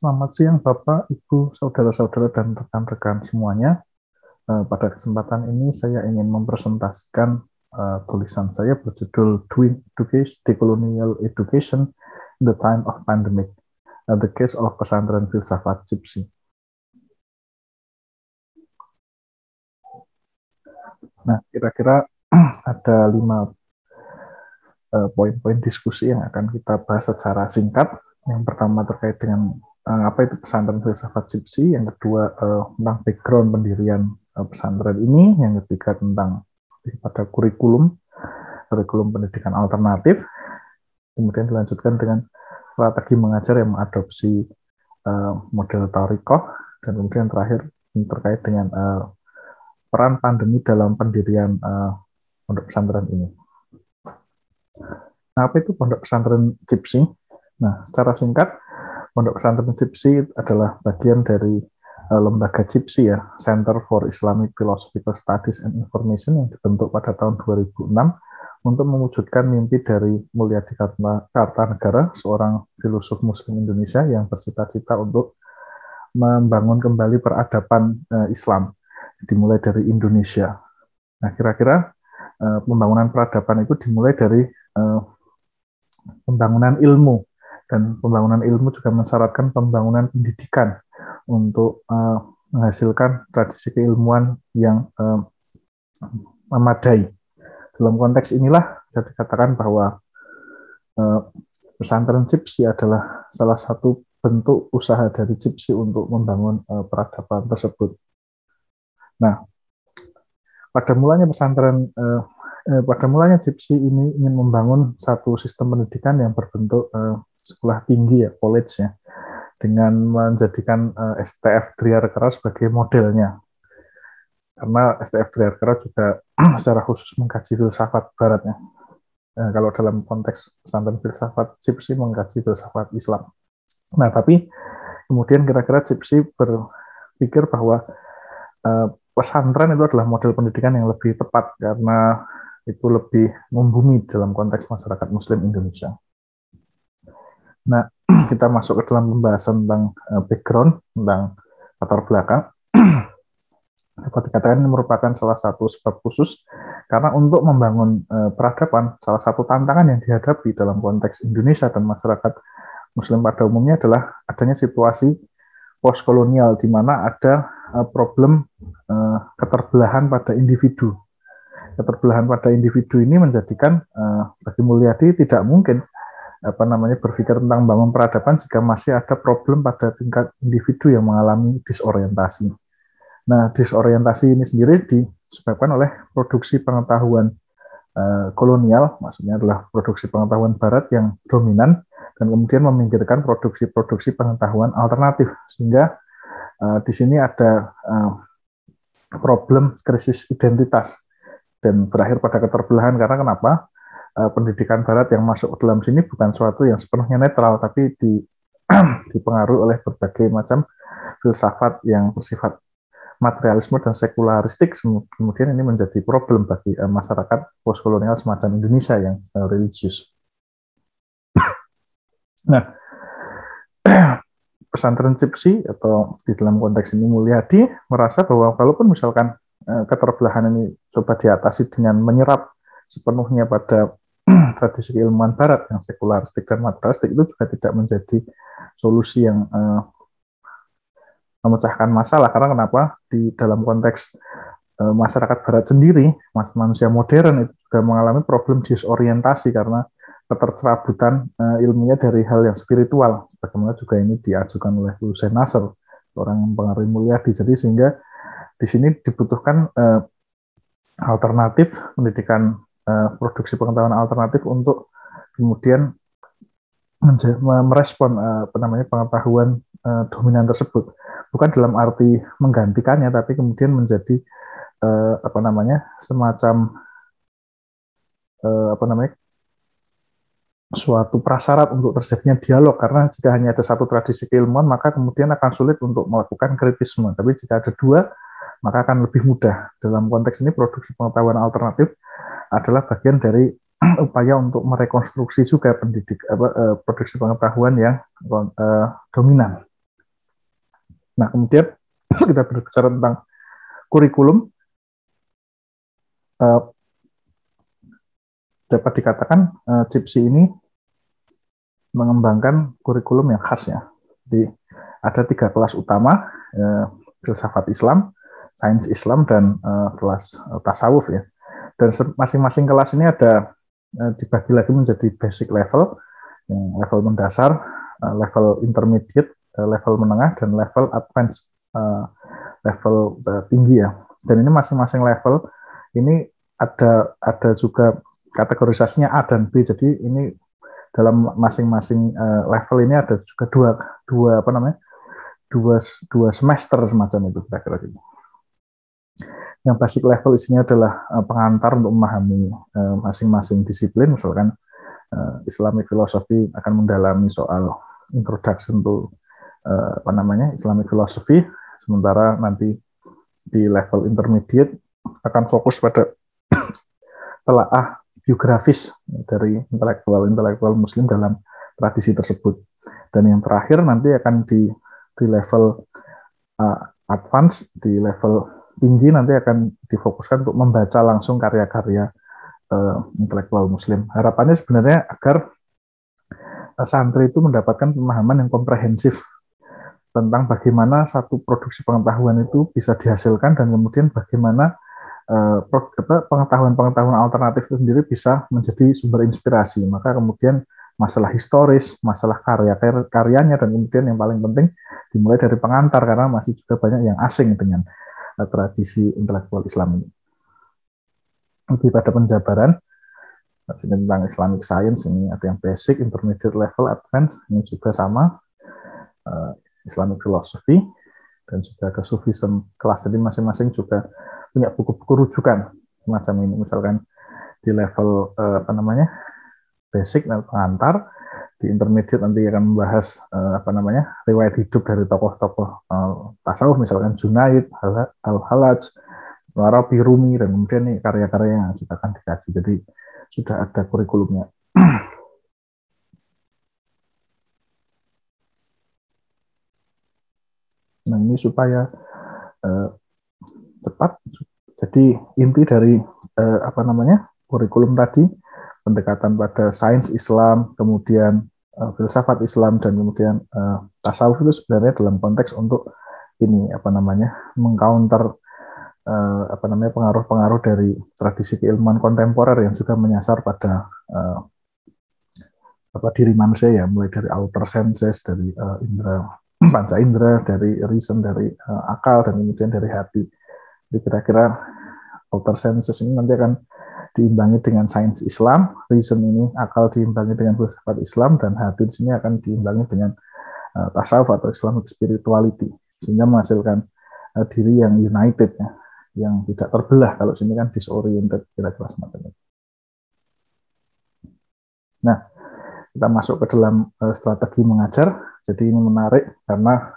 Selamat siang Bapak, Ibu, saudara-saudara, dan rekan-rekan semuanya. Pada kesempatan ini saya ingin mempresentasikan tulisan saya berjudul Doing Education, Decolonial Education in the Time of Pandemic, The Case of Pesantren Filsafat Gypsy. Nah, kira-kira ada 5 poin-poin diskusi yang akan kita bahas secara singkat. Yang pertama terkait dengan apa itu pesantren filsafat Gypsy, yang kedua tentang background pendirian pesantren ini, yang ketiga tentang pada kurikulum pendidikan alternatif, kemudian dilanjutkan dengan strategi mengajar yang mengadopsi model Taurikoh, dan kemudian terakhir terkait dengan peran pandemi dalam pendirian pondok pesantren ini. Nah, apa itu pondok pesantren Gypsy? Nah, secara singkat, pondok pesantren Gypsy adalah bagian dari lembaga Gypsy ya, Center for Islamic Philosophical Studies and Information, yang dibentuk pada tahun 2006 untuk mewujudkan mimpi dari Mulyadi Kartanegara, seorang filosof Muslim Indonesia yang bercita-cita untuk membangun kembali peradaban Islam, dimulai dari Indonesia. Nah, kira-kira pembangunan peradaban itu dimulai dari pembangunan ilmu, dan pembangunan ilmu juga mensyaratkan pembangunan pendidikan untuk menghasilkan tradisi keilmuan yang memadai. Dalam konteks inilah bisa dikatakan bahwa pesantren Gypsy adalah salah satu bentuk usaha dari Gypsy untuk membangun peradaban tersebut. Nah, pada mulanya Gypsy ini ingin membangun satu sistem pendidikan yang berbentuk sekolah tinggi ya, college ya, dengan menjadikan STF Triyarkara sebagai modelnya. Karena STF Triyarkara juga secara khusus mengkaji filsafat barat ya. Kalau dalam konteks pesantren filsafat Gypsy mengkaji filsafat Islam. Nah, tapi kemudian kira-kira Gypsy berpikir bahwa pesantren itu adalah model pendidikan yang lebih tepat karena itu lebih membumi dalam konteks masyarakat Muslim Indonesia. Nah, kita masuk ke dalam pembahasan tentang background, tentang latar belakang. Dapat dikatakan ini merupakan salah satu sebab khusus karena untuk membangun peradaban, salah satu tantangan yang dihadapi dalam konteks Indonesia dan masyarakat Muslim pada umumnya adalah adanya situasi postkolonial di mana ada problem keterbelahan pada individu. Keterbelahan pada individu ini menjadikan bagi Mulyadi tidak mungkin berpikir tentang bangun peradaban jika masih ada problem pada tingkat individu yang mengalami disorientasi. Nah, disorientasi ini sendiri disebabkan oleh produksi pengetahuan kolonial, maksudnya adalah produksi pengetahuan barat yang dominan, dan kemudian memikirkan produksi pengetahuan alternatif, sehingga di sini ada problem krisis identitas dan berakhir pada keterbelahan. Karena kenapa? Pendidikan barat yang masuk ke dalam sini bukan suatu yang sepenuhnya netral, tapi dipengaruhi oleh berbagai macam filsafat yang bersifat materialisme dan sekularistik. Kemudian ini menjadi problem bagi masyarakat postkolonial semacam Indonesia yang religius. Nah, pesantren Gypsy atau di dalam konteks ini Mulyadi merasa bahwa walaupun misalkan keterbelahan ini coba diatasi dengan menyerap sepenuhnya pada tradisi keilmuan barat yang sekularistik dan materialistik, itu juga tidak menjadi solusi yang memecahkan masalah. Karena kenapa? Di dalam konteks masyarakat barat sendiri, manusia modern itu juga mengalami problem disorientasi karena ketercerabutan ilmunya dari hal yang spiritual. Bagaimana juga ini diajukan oleh Hussein Nasr, orang yang mempengaruhi Mulyadi. Jadi sehingga di sini dibutuhkan alternatif pendidikan, produksi pengetahuan alternatif untuk kemudian merespon pengetahuan dominan tersebut, bukan dalam arti menggantikannya, tapi kemudian menjadi semacam suatu prasyarat untuk terjadinya dialog. Karena jika hanya ada satu tradisi keilmuan, maka kemudian akan sulit untuk melakukan kritisme. Tapi jika ada dua, maka akan lebih mudah. Dalam konteks ini, produksi pengetahuan alternatif adalah bagian dari upaya untuk merekonstruksi juga produksi pengetahuan yang dominan. Nah, kemudian kita berbicara tentang kurikulum, dapat dikatakan CIPSI ini mengembangkan kurikulum yang khas ya. Jadi ada 3 kelas utama, filsafat Islam, sains Islam, dan kelas tasawuf ya. Dan masing-masing kelas ini ada dibagi lagi menjadi basic level, yang level mendasar, level intermediate, level menengah, dan level advance, level tinggi ya. Dan ini masing-masing level ini ada juga kategorisasinya A dan B. Jadi ini dalam masing-masing level ini ada juga dua semester semacam itu kira-kira gitu. Yang basic level isinya adalah pengantar untuk memahami masing-masing disiplin. Misalkan Islamic philosophy akan mendalami soal introduction to Islamic philosophy, sementara nanti di level intermediate akan fokus pada telaah biografis dari intelektual Muslim dalam tradisi tersebut. Dan yang terakhir nanti akan di level advance, di level tinggi nanti akan difokuskan untuk membaca langsung karya-karya intelektual Muslim. Harapannya sebenarnya agar santri itu mendapatkan pemahaman yang komprehensif tentang bagaimana satu produksi pengetahuan itu bisa dihasilkan, dan kemudian bagaimana pengetahuan-pengetahuan alternatif itu sendiri bisa menjadi sumber inspirasi. Maka kemudian masalah historis, masalah karyanya, dan kemudian yang paling penting dimulai dari pengantar, karena masih juga banyak yang asing dengan tradisi intelektual Islam ini. Lebih pada penjabaran tentang Islamic Science, ini ada yang basic, intermediate level, advanced, ini juga sama, Islamic Philosophy, dan juga ada Sufism kelas. Jadi masing-masing juga punya buku-buku rujukan semacam ini. Misalkan di level basic dan pengantar, di intermediate nanti akan membahas riwayat hidup dari tokoh-tokoh tasawuf, misalkan Junaid, Al-Halaj, Arabi, Rumi, dan kemudian nih karya-karya yang juga akan dikaji. Jadi sudah ada kurikulumnya. Nah, ini supaya cepat. Jadi inti dari kurikulum tadi, pendekatan pada sains Islam, kemudian filsafat Islam, dan kemudian tasawuf itu sebenarnya dalam konteks untuk ini mengcounter pengaruh-pengaruh dari tradisi keilmuan kontemporer yang juga menyasar pada diri manusia ya, mulai dari outer senses, dari indera panca indera, dari reason, dari akal, dan kemudian dari hati. Jadi kira-kira outer senses ini nanti akan diimbangi dengan sains Islam, reason ini akal diimbangi dengan filsafat Islam, dan hati di sini akan diimbangi dengan tasawuf atau Islamic spirituality, sehingga menghasilkan diri yang united ya, yang tidak terbelah. Kalau sini kan disoriented, kira-kira semacam itu. Nah, kita masuk ke dalam strategi mengajar. Jadi ini menarik karena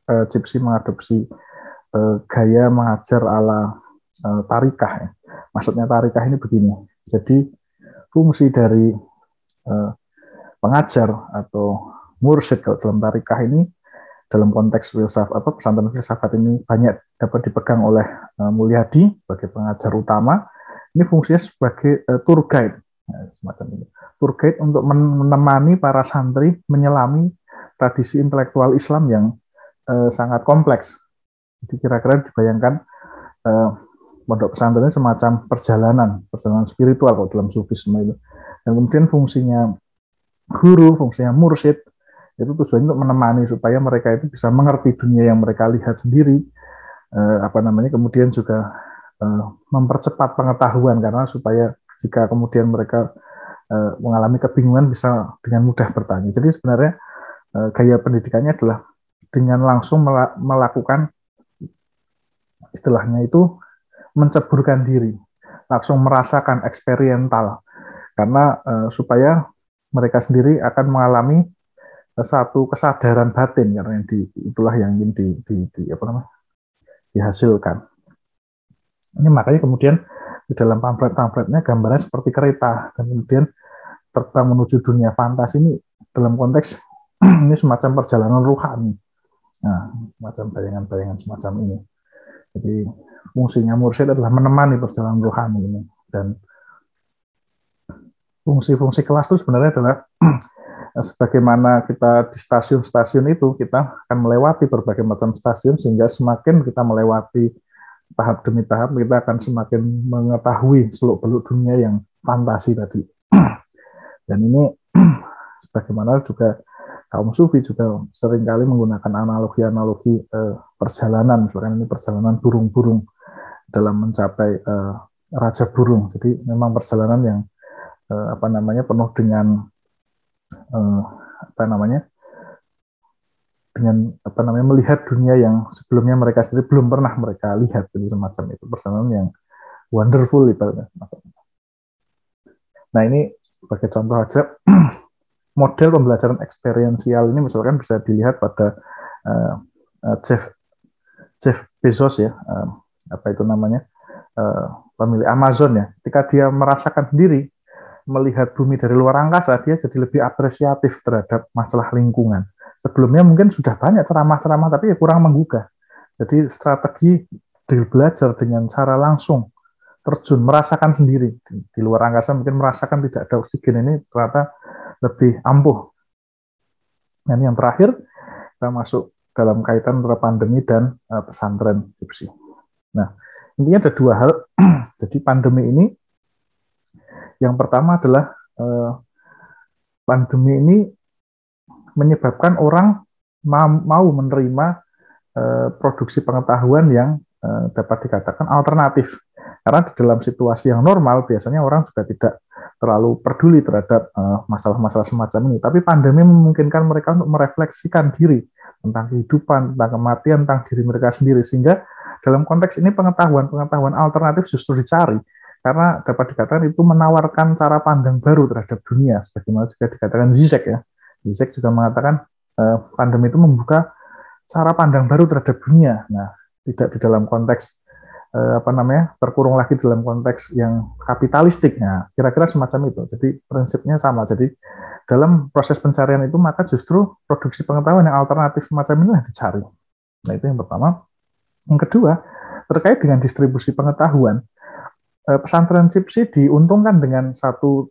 CIPSI mengadopsi gaya mengajar ala tarikah ya. Maksudnya tarikah ini begini. Jadi fungsi dari pengajar atau mursyid kalau dalam tarikah ini, dalam konteks pesantren filsafat ini banyak dapat dipegang oleh Mulyadi sebagai pengajar utama. Ini fungsinya sebagai tour guide, semacam ini. Tour guide untuk menemani para santri menyelami tradisi intelektual Islam yang sangat kompleks. Jadi kira-kira dibayangkan pondok pesantren ini semacam perjalanan spiritual kalau dalam sufisme itu. Dan kemudian fungsinya guru, fungsinya mursyid itu tujuannya untuk menemani supaya mereka itu bisa mengerti dunia yang mereka lihat sendiri, kemudian juga mempercepat pengetahuan, karena supaya jika kemudian mereka mengalami kebingungan bisa dengan mudah bertanya. Jadi sebenarnya gaya pendidikannya adalah dengan langsung melakukan istilahnya itu menceburkan diri, langsung merasakan eksperiental, karena supaya mereka sendiri akan mengalami satu kesadaran batin, karena itulah yang ingin dihasilkan. Ini makanya kemudian di dalam pamflet-pamfletnya gambarnya seperti kereta, dan kemudian terbang menuju dunia fantasi. Ini dalam konteks ini semacam perjalanan ruhani. Nah, semacam bayangan-bayangan semacam ini. Jadi fungsinya mursyid adalah menemani perjalanan rohani ini. Dan fungsi-fungsi kelas itu sebenarnya adalah sebagaimana kita di stasiun-stasiun itu, kita akan melewati berbagai macam stasiun, sehingga semakin kita melewati tahap demi tahap, kita akan semakin mengetahui seluk-beluk dunia yang fantasi tadi. Dan ini sebagaimana juga kaum sufi juga seringkali menggunakan analogi-analogi perjalanan, misalkan ini perjalanan burung-burung dalam mencapai raja burung. Jadi memang perjalanan yang apa namanya penuh dengan apa namanya dengan apa namanya melihat dunia yang sebelumnya mereka sendiri belum pernah mereka lihat, jadi semacam itu perjalanan yang wonderful ibaratnya. Nah ini sebagai contoh aja model pembelajaran eksperiensial ini misalkan bisa dilihat pada uh, Jeff Bezos ya, apa itu namanya pemilik Amazon ya, ketika dia merasakan sendiri melihat bumi dari luar angkasa, dia jadi lebih apresiatif terhadap masalah lingkungan. Sebelumnya mungkin sudah banyak ceramah-ceramah, tapi ya kurang menggugah. Jadi strategi belajar dengan cara langsung terjun, merasakan sendiri. Di luar angkasa mungkin merasakan tidak ada oksigen ini ternyata lebih ampuh. Dan yang terakhir, kita masuk dalam kaitan antara pandemi dan pesantren Gypsy. Nah, intinya ada dua hal. Jadi pandemi ini, yang pertama adalah pandemi ini menyebabkan orang mau menerima produksi pengetahuan yang dapat dikatakan alternatif. Karena di dalam situasi yang normal, biasanya orang juga tidak terlalu peduli terhadap masalah-masalah semacam ini. Tapi pandemi memungkinkan mereka untuk merefleksikan diri tentang kehidupan, tentang kematian, tentang diri mereka sendiri. Sehingga dalam konteks ini pengetahuan alternatif justru dicari. Karena dapat dikatakan itu menawarkan cara pandang baru terhadap dunia. Sebagaimana juga dikatakan Zizek ya. Zizek juga mengatakan pandemi itu membuka cara pandang baru terhadap dunia. Nah, tidak di dalam konteks apa namanya terkurung lagi dalam konteks yang kapitalistik. Nah, kira-kira semacam itu. Jadi prinsipnya sama. Jadi dalam proses pencarian itu maka justru produksi pengetahuan yang alternatif semacam ini yang dicari. Nah, itu yang pertama. Yang kedua, terkait dengan distribusi pengetahuan, pesantren Gypsy diuntungkan dengan satu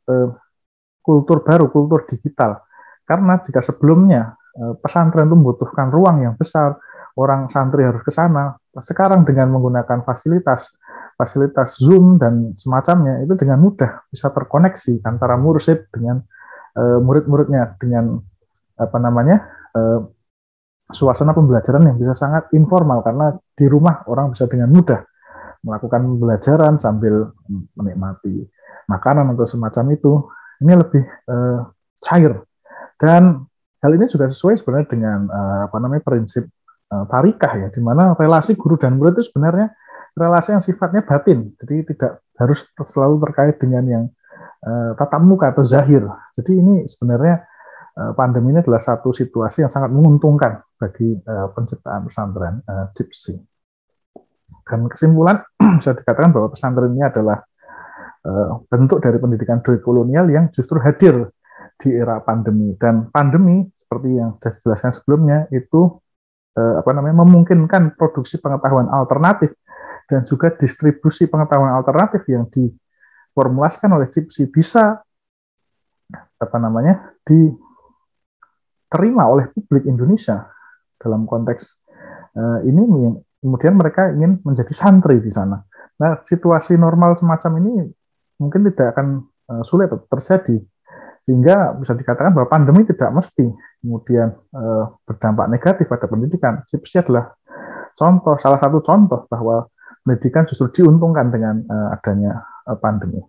kultur baru, kultur digital. Karena jika sebelumnya pesantren itu membutuhkan ruang yang besar, orang santri harus ke sana. Sekarang dengan menggunakan fasilitas Zoom dan semacamnya, itu dengan mudah bisa terkoneksi antara mursyid dengan murid-muridnya, dengan apa namanya suasana pembelajaran yang bisa sangat informal, karena di rumah orang bisa dengan mudah melakukan pembelajaran sambil menikmati makanan atau semacam itu. Ini lebih cair. Dan hal ini juga sesuai sebenarnya dengan apa namanya prinsip tarikah ya, di mana relasi guru dan murid itu sebenarnya relasi yang sifatnya batin, jadi tidak harus selalu terkait dengan yang tatap muka atau zahir. Jadi ini sebenarnya pandemi ini adalah satu situasi yang sangat menguntungkan bagi penciptaan pesantren Gypsy. Dan kesimpulan bisa dikatakan bahwa pesantren ini adalah bentuk dari pendidikan dekolonial yang justru hadir di era pandemi. Dan pandemi seperti yang sudah dijelaskan sebelumnya itu apa namanya memungkinkan produksi pengetahuan alternatif dan juga distribusi pengetahuan alternatif yang diformulasikan oleh Gypsy bisa apa namanya diterima oleh publik Indonesia dalam konteks ini. Kemudian mereka ingin menjadi santri di sana. Nah, situasi normal semacam ini mungkin tidak akan sulit terjadi, sehingga bisa dikatakan bahwa pandemi tidak mesti kemudian berdampak negatif pada pendidikan. Gypsy adalah salah satu contoh bahwa pendidikan justru diuntungkan dengan adanya pandemi.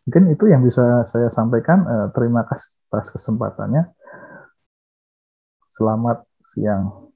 Mungkin itu yang bisa saya sampaikan. Terima kasih atas kesempatannya. Selamat siang.